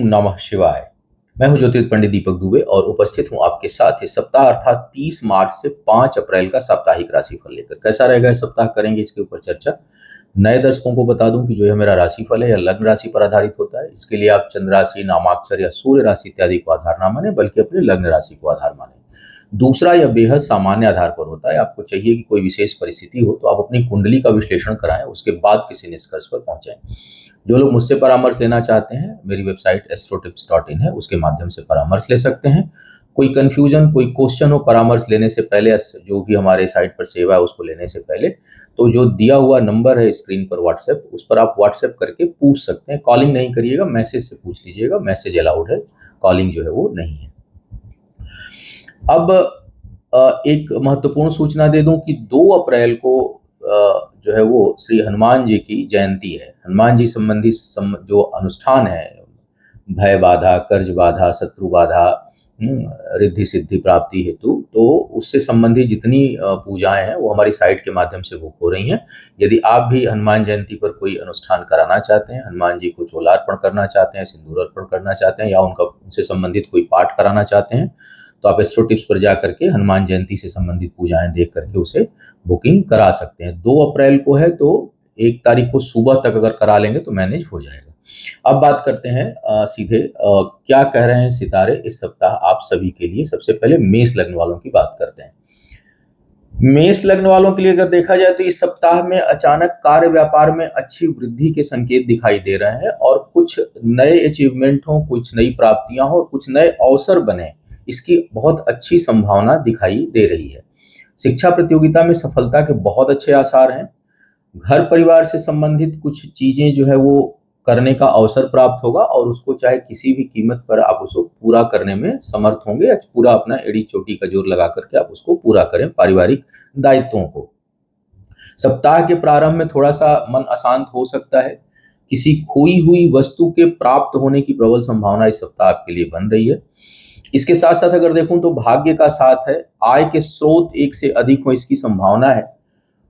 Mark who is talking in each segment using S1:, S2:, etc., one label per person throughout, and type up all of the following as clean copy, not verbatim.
S1: नमः शिवाय। मैं हूं ज्योतिष पंडित दीपक दुबे और उपस्थित हूं आपके साथ इस सप्ताह अर्थात 30 मार्च से 5 अप्रैल का साप्ताहिक राशिफल लेकर। कैसा रहेगा इस सप्ताह, करेंगे इसके ऊपर चर्चा। नए दर्शकों को बता दूं कि जो यह मेरा राशिफल है यह लग्न राशि पर आधारित होता है। इसके लिए आप चंद्र राशि, नामाक्षर या सूर्य राशि इत्यादि को आधार ना माने, बल्कि अपने लग्न राशि को आधार माने। दूसरा, यह बेहद सामान्य आधार पर होता है। आपको चाहिए कि कोई विशेष परिस्थिति हो तो आप अपनी कुंडली का विश्लेषण कराएं, उसके बाद किसी निष्कर्ष पर पहुंचें। जो लोग मुझसे परामर्श लेना चाहते हैं, मेरी वेबसाइट astrotips.in है, उसके माध्यम से परामर्श ले सकते हैं। कोई कंफ्यूजन, कोई क्वेश्चन हो परामर्श लेने से पहले, जो भी हमारे साइट पर सेवा है उसको लेने से पहले, तो जो दिया हुआ नंबर है स्क्रीन पर व्हाट्सएप, उस पर आप व्हाट्सएप करके पूछ सकते हैं। कॉलिंग नहीं करिएगा, मैसेज से पूछ लीजिएगा। मैसेज अलाउड है, कॉलिंग जो है वो नहीं है। अब एक महत्वपूर्ण सूचना दे दूं कि 2 अप्रैल को जो है वो श्री हनुमान जी की जयंती है। हनुमान जी संबंधी जो अनुष्ठान है, भय बाधा, कर्ज बाधा, शत्रु बाधा, रिद्धि सिद्धि प्राप्ति हेतु, तो उससे संबंधित जितनी पूजाएं हैं वो हमारी साइट के माध्यम से बुक हो रही हैं। यदि आप भी हनुमान जयंती पर कोई अनुष्ठान कराना चाहते हैं, हनुमान जी को चोलार्पण करना चाहते हैं, सिंदूर अर्पण करना चाहते हैं, या उनसे संबंधित कोई पाठ कराना चाहते हैं, तो आप एस्ट्रो टिप्स पर जा करके हनुमान जयंती से संबंधित पूजाएं देख करके उसे बुकिंग करा सकते हैं। 2 अप्रैल को है तो 1 तारीख को सुबह तक अगर करा लेंगे तो मैनेज हो जाएगा। अब बात करते हैं सीधे क्या कह रहे हैं सितारे इस सप्ताह आप सभी के लिए। सबसे पहले मेष लग्न वालों की बात करते हैं। मेष लग्न वालों के लिए अगर देखा जाए तो इस सप्ताह में अचानक कार्य व्यापार में अच्छी वृद्धि के संकेत दिखाई दे रहे हैं और कुछ नए अचीवमेंट हो, कुछ नई प्राप्तियां हो, कुछ नए अवसर बने, इसकी बहुत अच्छी संभावना दिखाई दे रही है। शिक्षा प्रतियोगिता में सफलता के बहुत अच्छे आसार हैं। घर परिवार से संबंधित कुछ चीजें जो है वो करने का अवसर प्राप्त होगा और उसको चाहे किसी भी कीमत पर आप उसको पूरा करने में समर्थ होंगे, या पूरा अपना एड़ी चोटी का जोर लगा करके आप उसको पूरा करें पारिवारिक दायित्वों को। सप्ताह के प्रारंभ में थोड़ा सा मन अशांत हो सकता है। किसी खोई हुई वस्तु के प्राप्त होने की प्रबल संभावना इस सप्ताह आपके लिए बन रही है। इसके साथ साथ अगर देखूं तो भाग्य का साथ है। आय के स्रोत एक से अधिक हो इसकी संभावना है।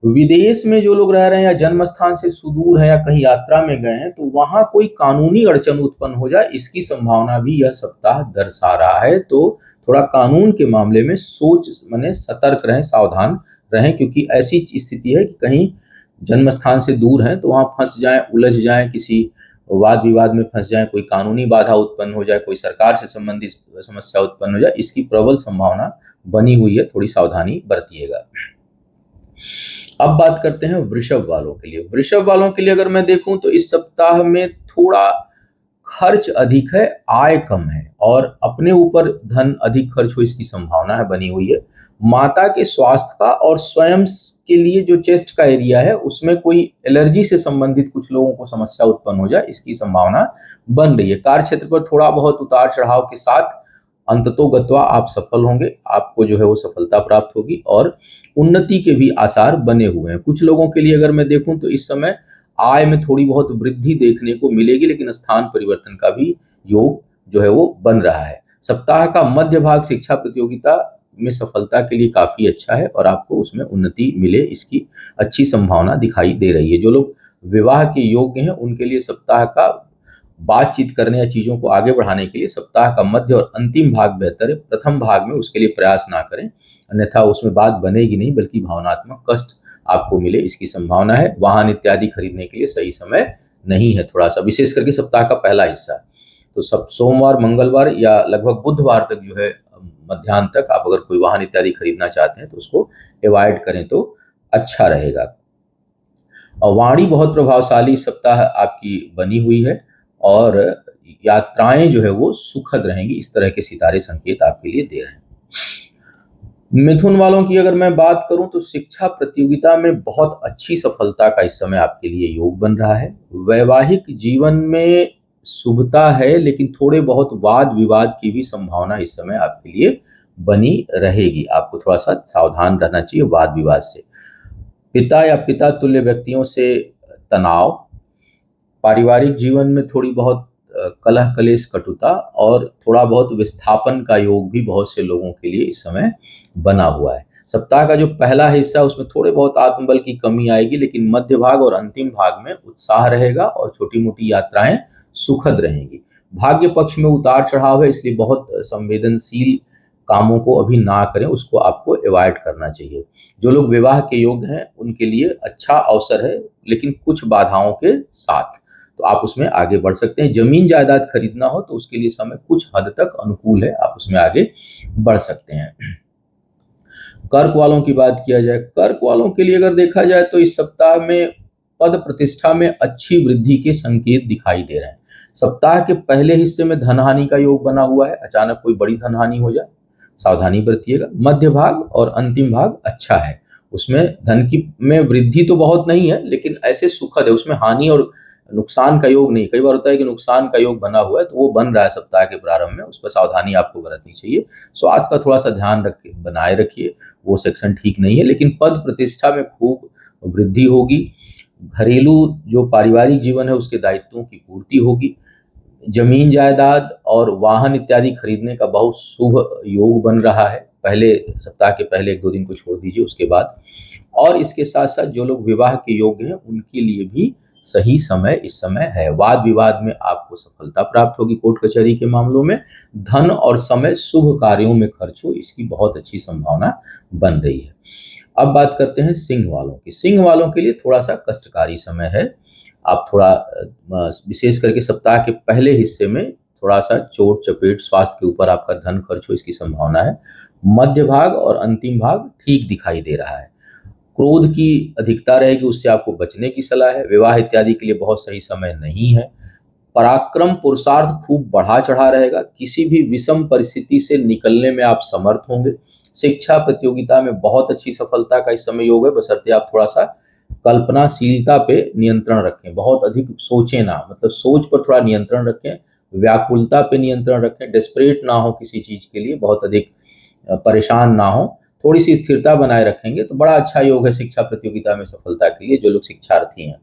S1: विदेश में जो लोग रह रहे हैं या जन्म स्थान से सुदूर हैं या कहीं यात्रा में गए हैं तो वहां कोई कानूनी अड़चन उत्पन्न हो जाए, इसकी संभावना भी यह सप्ताह दर्शा रहा है। तो थोड़ा कानून के मामले में माने सतर्क रहें, सावधान रहें, क्योंकि ऐसी स्थिति है कि कहीं जन्म स्थान से दूर हैं तो वहां फंस जाएं, उलझ जाएं, किसी वाद विवाद में फंस जाएं, कोई कानूनी बाधा उत्पन्न हो जाए, कोई सरकार से संबंधित समस्या उत्पन्न हो जाए, इसकी प्रबल संभावना बनी हुई है। थोड़ी सावधानी बरतिएगा। अब बात करते हैं वृषभ वालों के लिए। वृषभ वालों के लिए अगर मैं देखूं तो इस सप्ताह में थोड़ा खर्च अधिक है, आय कम है और अपने ऊपर धन अधिक खर्च हो इसकी संभावना है बनी हुई है। माता के स्वास्थ्य का और स्वयं के लिए जो चेस्ट का एरिया है उसमें कोई एलर्जी से संबंधित कुछ लोगों को समस्या उत्पन्न हो जाए, इसकी संभावना बन रही है। कार्य क्षेत्र पर थोड़ा बहुत उतार चढ़ाव के साथ अंततोगत्वा आप सफल होंगे, आपको जो है वो सफलता प्राप्त होगी और उन्नति के भी आसार बने हुए हैं। कुछ लोगों के लिए अगर मैं देखूं तो इस समय आय में थोड़ी बहुत वृद्धि देखने को मिलेगी, लेकिन स्थान परिवर्तन का भी योग जो है वो बन रहा है। सप्ताह का मध्य भाग शिक्षा प्रतियोगिता में सफलता के लिए काफी अच्छा है और आपको उसमें उन्नति मिले, इसकी अच्छी संभावना दिखाई दे रही है। जो लोग विवाह के योग्य हैं उनके लिए सप्ताह का बातचीत करने या चीजों को आगे बढ़ाने के लिए सप्ताह का मध्य और अंतिम भाग बेहतर है। प्रथम भाग में उसके लिए प्रयास ना करें, अन्यथा उसमें बात बनेगी नहीं बल्कि भावनात्मक कष्ट आपको मिले, इसकी संभावना है। वाहन इत्यादि खरीदने के लिए सही समय नहीं है थोड़ा सा, विशेष करके सप्ताह का पहला हिस्सा। तो सब सोमवार, मंगलवार या लगभग बुधवार तक जो है मध्याह्न तक आप अगर कोई वाहन इत्यादि खरीदना चाहते हैं तो उसको अवॉइड करें तो अच्छा रहेगा। और वाणी बहुत प्रभावशाली सप्ताह आपकी बनी हुई है और यात्राएं जो है वो सुखद रहेंगी, इस तरह के सितारे संकेत आपके लिए दे रहे हैं। मिथुन वालों की अगर मैं बात करूं तो शिक्षा प्रतियोगिता में बहुत अच्छी सफलता का इस समय आपके लिए योग बन रहा है। वैवाहिक जीवन में शुभता है, लेकिन थोड़े बहुत वाद विवाद की भी संभावना इस समय आपके लिए बनी रहेगी। आपको थोड़ा सा सावधान रहना चाहिए वाद विवाद से। पिता या पिता तुल्य व्यक्तियों से तनाव, पारिवारिक जीवन में थोड़ी बहुत कलह कलेश कटुता और थोड़ा बहुत विस्थापन का योग भी बहुत से लोगों के लिए इस समय बना हुआ है। सप्ताह का जो पहला हिस्सा उसमें थोड़े बहुत आत्मबल की कमी आएगी, लेकिन मध्य भाग और अंतिम भाग में उत्साह रहेगा और छोटी मोटी यात्राएं सुखद रहेंगी। भाग्य पक्ष में उतार चढ़ाव है, इसलिए बहुत संवेदनशील कामों को अभी ना करें, उसको आपको अवॉइड करना चाहिए। जो लोग विवाह के योग्य हैं उनके लिए अच्छा अवसर है, लेकिन कुछ बाधाओं के साथ, तो आप उसमें आगे बढ़ सकते हैं। जमीन जायदाद खरीदना हो तो उसके लिए समय कुछ हद तक अनुकूल है, आप उसमें आगे बढ़ सकते हैं। कर्क वालों की बात किया जाए, कर्क वालों के लिए अगर देखा जाए तो इस सप्ताह में पद प्रतिष्ठा में अच्छी वृद्धि के संकेत दिखाई दे रहे हैं। सप्ताह के पहले हिस्से में धनहानि का योग बना हुआ है, अचानक कोई बड़ी धनहानि हो जाए, सावधानी बरतिएगा। मध्य भाग और अंतिम भाग अच्छा है, उसमें धन की में वृद्धि तो बहुत नहीं है, लेकिन ऐसे सुखद है, उसमें हानि और नुकसान का योग नहीं। कई बार होता है कि नुकसान का योग बना हुआ है, तो वो बन रहा है सप्ताह के प्रारंभ में, उस पर सावधानी आपको बरतनी चाहिए। स्वास्थ्य का थोड़ा सा ध्यान रखिए, बनाए रखिए, वो सेक्शन ठीक नहीं है, लेकिन पद प्रतिष्ठा में खूब वृद्धि होगी। घरेलू जो पारिवारिक जीवन है उसके दायित्वों की पूर्ति होगी। जमीन जायदाद और वाहन इत्यादि खरीदने का बहुत शुभ योग बन रहा है, पहले सप्ताह के पहले 1-2 दिन को छोड़ दीजिए, उसके बाद। और इसके साथ साथ जो लोग विवाह के योग्य हैं उनके लिए भी सही समय इस समय है। वाद विवाद में आपको सफलता प्राप्त होगी, कोर्ट कचहरी के मामलों में। धन और समय शुभ कार्यों में खर्च हो, इसकी बहुत अच्छी संभावना बन रही है। अब बात करते हैं सिंह वालों की। सिंह वालों के लिए थोड़ा सा कष्टकारी समय है। आप थोड़ा विशेष करके सप्ताह के पहले हिस्से में थोड़ा सा चोट चपेट, स्वास्थ्य के ऊपर आपका धन खर्च हो, इसकी संभावना है। मध्य भाग और अंतिम भाग ठीक दिखाई दे रहा है। क्रोध की अधिकता रहेगी, उससे आपको बचने की सलाह है। विवाह इत्यादि के लिए बहुत सही समय नहीं है। पराक्रम पुरुषार्थ खूब बढ़ा चढ़ा रहेगा, किसी भी विषम परिस्थिति से निकलने में आप समर्थ होंगे। शिक्षा प्रतियोगिता में बहुत अच्छी सफलता का इस समय योग है, बशर्ते आप थोड़ा सा कल्पनाशीलता पे नियंत्रण रखें, बहुत अधिक सोचें ना, मतलब सोच पर थोड़ा नियंत्रण रखें, व्याकुलता पे नियंत्रण रखें, डेस्परेट ना हो किसी चीज के लिए, बहुत अधिक परेशान ना हो, थोड़ी सी स्थिरता बनाए रखेंगे तो बड़ा अच्छा योग है शिक्षा प्रतियोगिता में सफलता के लिए, जो लोग शिक्षार्थी हैं।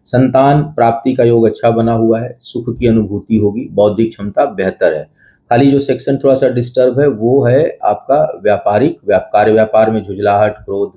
S1: संतान प्राप्ति का योग अच्छा बना हुआ है, सुख की अनुभूति होगी, बौद्धिक क्षमता बेहतर है। खाली जो सेक्शन थोड़ा सा डिस्टर्ब है वो है आपका व्यापारिक कार्य व्यापार में झुंझलाहट, क्रोध,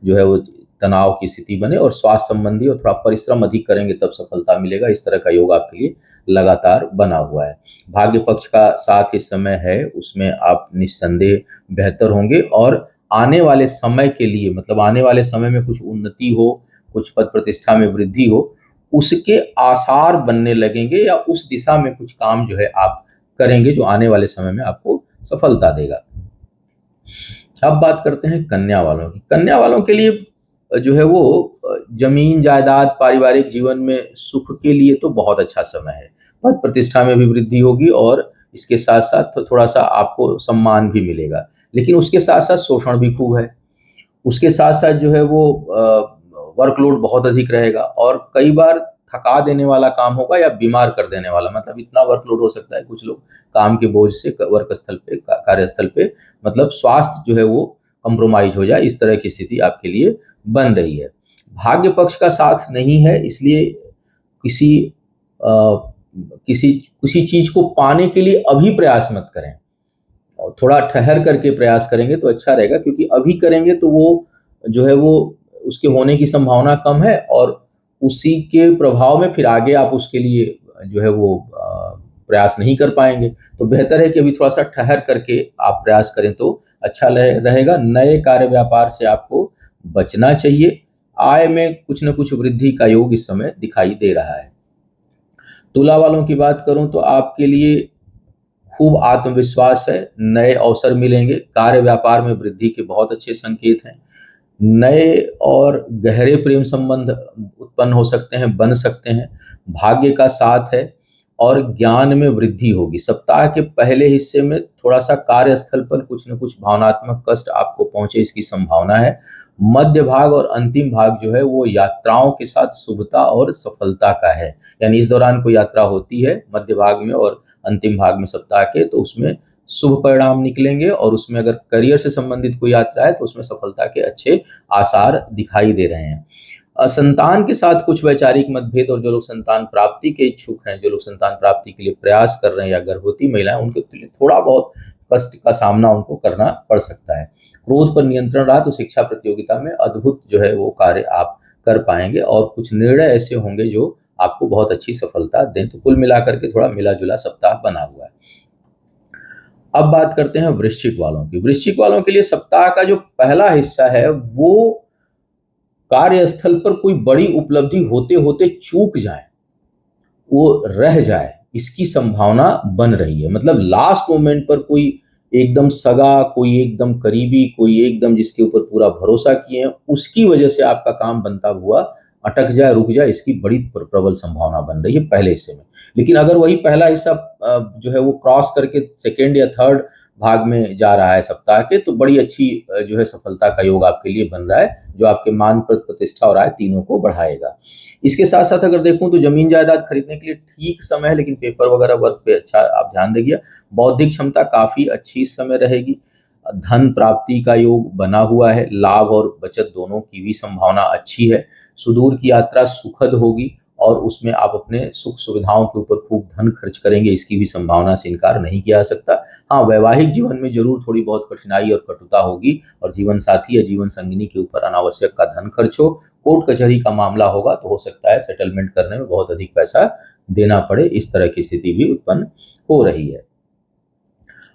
S1: जो है वो तनाव की स्थिति बने, और स्वास्थ्य संबंधी और थोड़ा परिश्रम अधिक करेंगे तब सफलता मिलेगा। इस तरह का योग आपके लिए लगातार बना हुआ है। भाग्य पक्ष का साथ इस समय है, उसमें आप निस्संदेह बेहतर होंगे, और आने वाले समय के लिए, मतलब आने वाले समय में कुछ उन्नति हो, कुछ पद प्रतिष्ठा में वृद्धि हो, उसके आसार बनने लगेंगे, या उस दिशा में कुछ काम जो है आप करेंगे जो आने वाले समय में आपको सफलता देगा। अब बात करते हैं कन्या वालों की। कन्या वालों के लिए जो है वो जमीन जायदाद, पारिवारिक जीवन में सुख के लिए तो बहुत अच्छा समय है। पद प्रतिष्ठा में भी वृद्धि होगी, और इसके साथ साथ थोड़ा सा आपको सम्मान भी मिलेगा, लेकिन उसके साथ साथ शोषण भी खूब है। उसके साथ साथ जो है वो वर्कलोड बहुत अधिक रहेगा, और कई बार थका देने वाला काम होगा या बीमार कर देने वाला, मतलब इतना वर्कलोड हो सकता है कुछ लोग काम के बोझ से वर्क स्थल पे, कार्यस्थल पे, मतलब स्वास्थ्य जो है वो कंप्रोमाइज हो जाए, इस तरह की स्थिति आपके लिए बन रही है। भाग्य पक्ष का साथ नहीं है, इसलिए किसी किसी किसी चीज को पाने के लिए अभी प्रयास मत करें, और थोड़ा ठहर करके प्रयास करेंगे तो अच्छा रहेगा, क्योंकि अभी करेंगे तो वो जो है वो उसके होने की संभावना कम है, और उसी के प्रभाव में फिर आगे आप उसके लिए जो है वो प्रयास नहीं कर पाएंगे। तो बेहतर है कि अभी थोड़ा सा ठहर करके आप प्रयास करें तो अच्छा रहेगा। नए कार्य व्यापार से आपको बचना चाहिए। आय में कुछ न कुछ वृद्धि का योग इस समय दिखाई दे रहा है। तुला वालों की बात करूं तो आपके लिए खूब आत्मविश्वास है, नए अवसर मिलेंगे, कार्य व्यापार में वृद्धि के बहुत अच्छे संकेत हैं। नए और गहरे प्रेम संबंध उत्पन्न हो सकते हैं, बन सकते हैं। भाग्य का साथ है, और ज्ञान में वृद्धि होगी। सप्ताह के पहले हिस्से में थोड़ा सा कार्यस्थल पर कुछ न कुछ भावनात्मक कष्ट आपको पहुंचे, इसकी संभावना है। मध्य भाग और अंतिम भाग जो है वो यात्राओं के साथ शुभता और सफलता का है, यानी इस दौरान कोई यात्रा होती है मध्य भाग में और अंतिम भाग में सप्ताह के, तो उसमें शुभ परिणाम निकलेंगे, और उसमें अगर करियर से संबंधित कोई यात्रा है तो उसमें सफलता के अच्छे आसार दिखाई दे रहे हैं। संतान के साथ कुछ वैचारिक मतभेद, और जो लोग संतान प्राप्ति के इच्छुक हैं, जो लोग संतान प्राप्ति के लिए प्रयास कर रहे हैं, या गर्भवती महिलाएं, उनके लिए थोड़ा बहुत कष्ट का सामना उनको करना पड़ सकता है। क्रोध पर नियंत्रण रहा तो शिक्षा प्रतियोगिता में अद्भुत जो है वो कार्य आप कर पाएंगे, और कुछ निर्णय ऐसे होंगे जो आपको बहुत अच्छी सफलता दें। तो कुल मिलाकर के थोड़ा मिला जुला सप्ताह बना हुआ है। अब बात करते हैं वृश्चिक वालों की। वृश्चिक वालों के लिए सप्ताह का जो पहला हिस्सा है वो कार्यस्थल पर कोई बड़ी उपलब्धि होते होते चूक जाए, वो रह जाए, इसकी संभावना बन रही है। मतलब लास्ट मोमेंट पर कोई एकदम सगा, कोई एकदम करीबी, कोई एकदम जिसके ऊपर पूरा भरोसा किए हैं, उसकी वजह से आपका काम बनता हुआ अटक जाए, रुक जाए, इसकी बड़ी प्रबल संभावना बन रही है पहले हिस्से में। लेकिन अगर वही पहला हिस्सा जो है वो क्रॉस करके सेकेंड या थर्ड भाग में जा रहा है सप्ताह के, तो बड़ी अच्छी जो है सफलता का योग आपके लिए बन रहा है, जो आपके मान प्रतिष्ठा और आय तीनों को बढ़ाएगा। इसके साथ साथ अगर देखूं तो जमीन जायदाद खरीदने के लिए ठीक समय है, लेकिन पेपर वगैरह वर्क पे अच्छा आप ध्यान देंगे। बौद्धिक क्षमता काफी अच्छी इस समय रहेगी। धन प्राप्ति का योग बना हुआ है, लाभ और बचत दोनों की भी संभावना अच्छी है। सुदूर की यात्रा सुखद होगी और उसमें आप अपने सुख सुविधाओं के ऊपर खूब धन खर्च करेंगे, इसकी भी संभावना से इनकार नहीं किया जा सकता। हाँ, वैवाहिक जीवन में जरूर थोड़ी बहुत कठिनाई और कटुता होगी और जीवन साथी या जीवन संगिनी के ऊपर अनावश्यक का धन खर्च हो। कोर्ट कचहरी का मामला होगा तो हो सकता है सेटलमेंट करने में बहुत अधिक पैसा देना पड़े, इस तरह की स्थिति भी उत्पन्न हो रही है।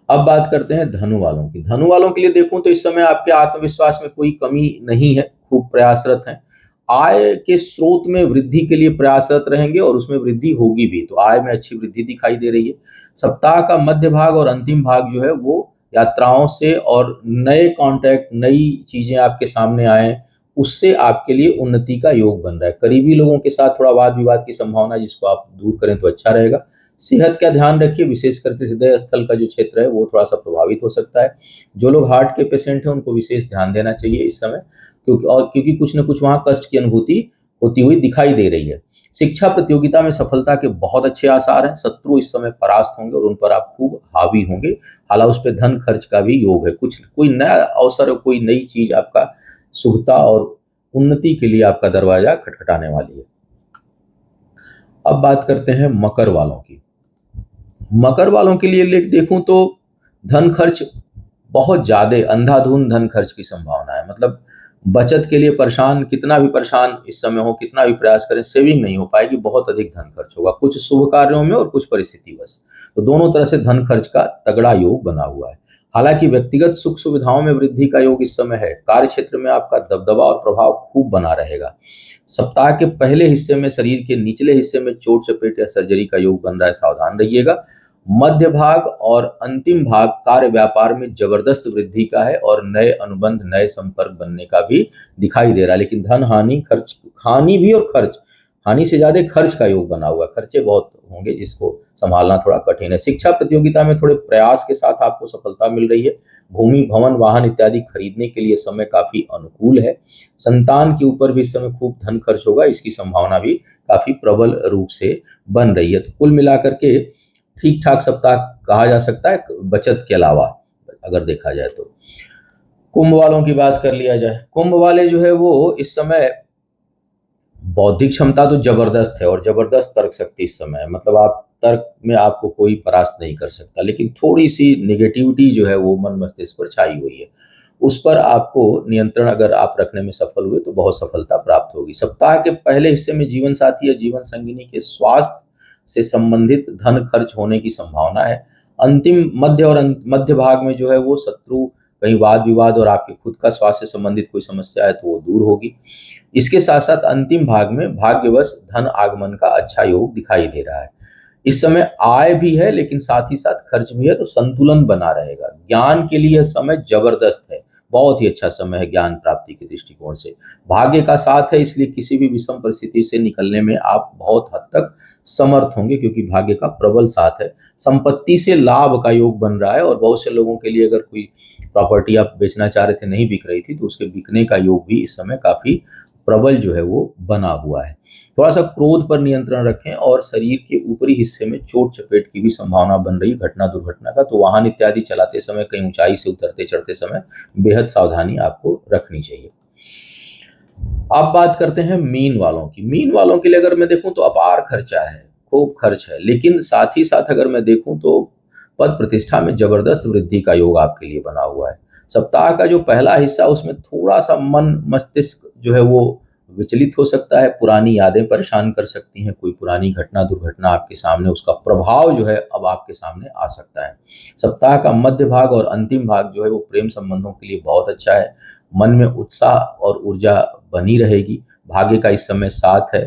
S1: अब बात करते हैं धनु वालों की। धनु वालों के लिए देखूं तो इस समय आपके आत्मविश्वास में कोई कमी नहीं है, खूब प्रयासरत हैं। आय के स्रोत में वृद्धि के लिए प्रयासरत रहेंगे और उसमें वृद्धि होगी भी, तो आय में अच्छी वृद्धि दिखाई दे रही है। सप्ताह का मध्य भाग और अंतिम भाग जो है वो यात्राओं से और नए कॉन्टैक्ट, नई चीजें आपके सामने आए, उससे आपके लिए उन्नति का योग बन रहा है। करीबी लोगों के साथ थोड़ा वाद विवाद की संभावना, जिसको आप दूर करें तो अच्छा रहेगा। सेहत का ध्यान रखिए, विशेष करके हृदय स्थल का जो क्षेत्र है वो थोड़ा सा प्रभावित हो सकता है। जो लोग हार्ट के पेशेंट हैं उनको विशेष ध्यान देना चाहिए इस समय, क्योंकि कुछ न कुछ वहाँ कष्ट की अनुभूति होती हुई दिखाई दे रही है। शिक्षा प्रतियोगिता में सफलता के बहुत अच्छे आसार हैं। शत्रु इस समय परास्त होंगे और उन पर आप खूब हावी होंगे। हालांकि उस पर धन खर्च का भी योग है, कुछ कोई नया अवसर, कोई नई चीज आपका शुभता और उन्नति के लिए आपका दरवाजा खटखटाने वाली है। अब बात करते हैं मकर वालों की। मकर वालों के लिए देखूं तो धन खर्च बहुत ज्यादा, अंधाधुंध धन खर्च की संभावना है। मतलब बचत के लिए परेशान, कितना भी परेशान इस समय हो, कितना भी प्रयास करें, सेविंग नहीं हो पाएगी, बहुत अधिक धन खर्च होगा, कुछ शुभ कार्यों में और कुछ परिस्थितिवश। तो दोनों तरह से धन खर्च का तगड़ा योग बना हुआ है। हालांकि व्यक्तिगत सुख सुविधाओं में वृद्धि का योग इस समय है। कार्य क्षेत्र में आपका दबदबा और प्रभाव खूब बना रहेगा। सप्ताह के पहले हिस्से में शरीर के निचले हिस्से में चोट चपेट या सर्जरी का योग बन रहा है, सावधान रहिएगा। मध्य भाग और अंतिम भाग कार्य व्यापार में जबरदस्त वृद्धि का है और नए अनुबंध, नए संपर्क बनने का भी दिखाई दे रहा है। लेकिन धन हानि, खर्च, हानि भी और खर्च, हानि से ज्यादा खर्च का योग बना हुआ है। खर्चे बहुत होंगे जिसको संभालना थोड़ा कठिन है। शिक्षा प्रतियोगिता में थोड़े प्रयास के साथ आपको सफलता मिल रही है। भूमि, भवन, वाहन इत्यादि खरीदने के लिए समय काफी अनुकूल है। संतान के ऊपर भी इस समय खूब धन खर्च होगा, इसकी संभावना भी काफी प्रबल रूप से बन रही है। तो कुल मिलाकर के ठीक ठाक सप्ताह कहा जा सकता है, बचत के अलावा अगर देखा जाए तो। कुंभ वालों की बात कर लिया जाए। कुंभ वाले जो है वो इस समय बौद्धिक क्षमता तो जबरदस्त है और जबरदस्त तर्क शक्ति इस समय है। मतलब आप तर्क में आपको कोई परास्त नहीं कर सकता, लेकिन थोड़ी सी निगेटिविटी जो है वो मन मस्तिष्क पर छाई हुई है। उस पर आपको नियंत्रण अगर आप रखने में सफल हुए तो बहुत सफलता प्राप्त होगी। सप्ताह के पहले हिस्से में जीवन साथी या जीवन संगिनी के स्वास्थ्य से संबंधित धन खर्च होने की संभावना है। अंतिम, मध्य और मध्य भाग में जो है वो शत्रु, कहीं वाद विवाद और आपके खुद का स्वास्थ्य से संबंधित कोई समस्या है तो वो दूर होगी। इसके साथ साथ अंतिम भाग में भाग्यवश धन आगमन का अच्छा योग दिखाई दे रहा है। इस समय आय भी है लेकिन साथ ही साथ खर्च भी है, तो संतुलन बना रहेगा। ज्ञान के लिए समय जबरदस्त है, बहुत ही अच्छा समय है ज्ञान प्राप्ति के दृष्टिकोण से। भाग्य का साथ है, इसलिए किसी भी विषम परिस्थिति से निकलने में आप बहुत हद तक समर्थ होंगे, क्योंकि भाग्य का प्रबल साथ है। संपत्ति से लाभ का योग बन रहा है और बहुत से लोगों के लिए अगर कोई प्रॉपर्टी आप बेचना चाह रहे थे, नहीं बिक रही थी, तो उसके बिकने का योग भी इस समय काफी प्रबल जो है वो बना हुआ है। थोड़ा सा क्रोध पर नियंत्रण रखें और शरीर के ऊपरी हिस्से में चोट चपेट की भी संभावना बन रही है, घटना दुर्घटना का। तो वाहन इत्यादि चलाते समय, कहीं ऊंचाई से उतरते चढ़ते समय बेहद सावधानी आपको रखनी चाहिए। अब बात करते हैं मीन वालों की। मीन वालों के लिए अगर मैं देखूं तो अपार खर्चा है, खूब खर्च है, लेकिन साथ ही साथ अगर मैं देखूं तो पद प्रतिष्ठा में जबरदस्त वृद्धि का योग आपके लिए बना हुआ है। सप्ताह का जो पहला हिस्सा उसमें थोड़ा सा मन मस्तिष्क जो है वो विचलित हो सकता है, पुरानी यादें परेशान कर सकती हैं, कोई पुरानी घटना दुर्घटना आपके सामने, उसका प्रभाव जो है अब आपके सामने आ सकता है। सप्ताह का मध्य भाग और अंतिम भाग जो है वो प्रेम संबंधों के लिए बहुत अच्छा है। मन में उत्साह और ऊर्जा बनी रहेगी। भाग्य का इस समय साथ है।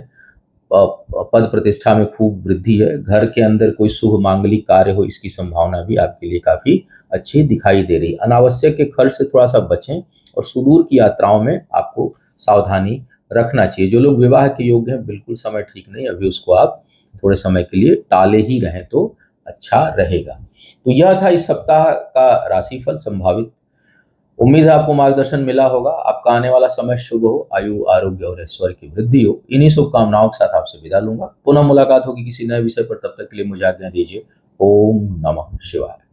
S1: पद प्रतिष्ठा में खूब वृद्धि है। घर के अंदर कोई शुभ मांगलिक कार्य हो, इसकी संभावना भी आपके लिए काफी अच्छी दिखाई दे रही है। अनावश्यक के खर्च से थोड़ा सा बचें और सुदूर की यात्राओं में आपको सावधानी रखना चाहिए। जो लोग विवाह के योग्य हैं, बिल्कुल समय ठीक नहीं, अभी उसको आप थोड़े समय के लिए टाले ही रहें तो अच्छा रहेगा। तो यह था इस सप्ताह का राशिफल संभावित। उम्मीद है आपको मार्गदर्शन मिला होगा। आपका आने वाला समय शुभ हो, आयु आरोग्य और ऐश्वर्य की वृद्धि हो। इन्हीं शुभकामनाओं के साथ आपसे विदा लूंगा। पुनः मुलाकात होगी किसी नए विषय पर, तब तक के लिए मुझे आज्ञा दीजिए। ओम नमः शिवाय।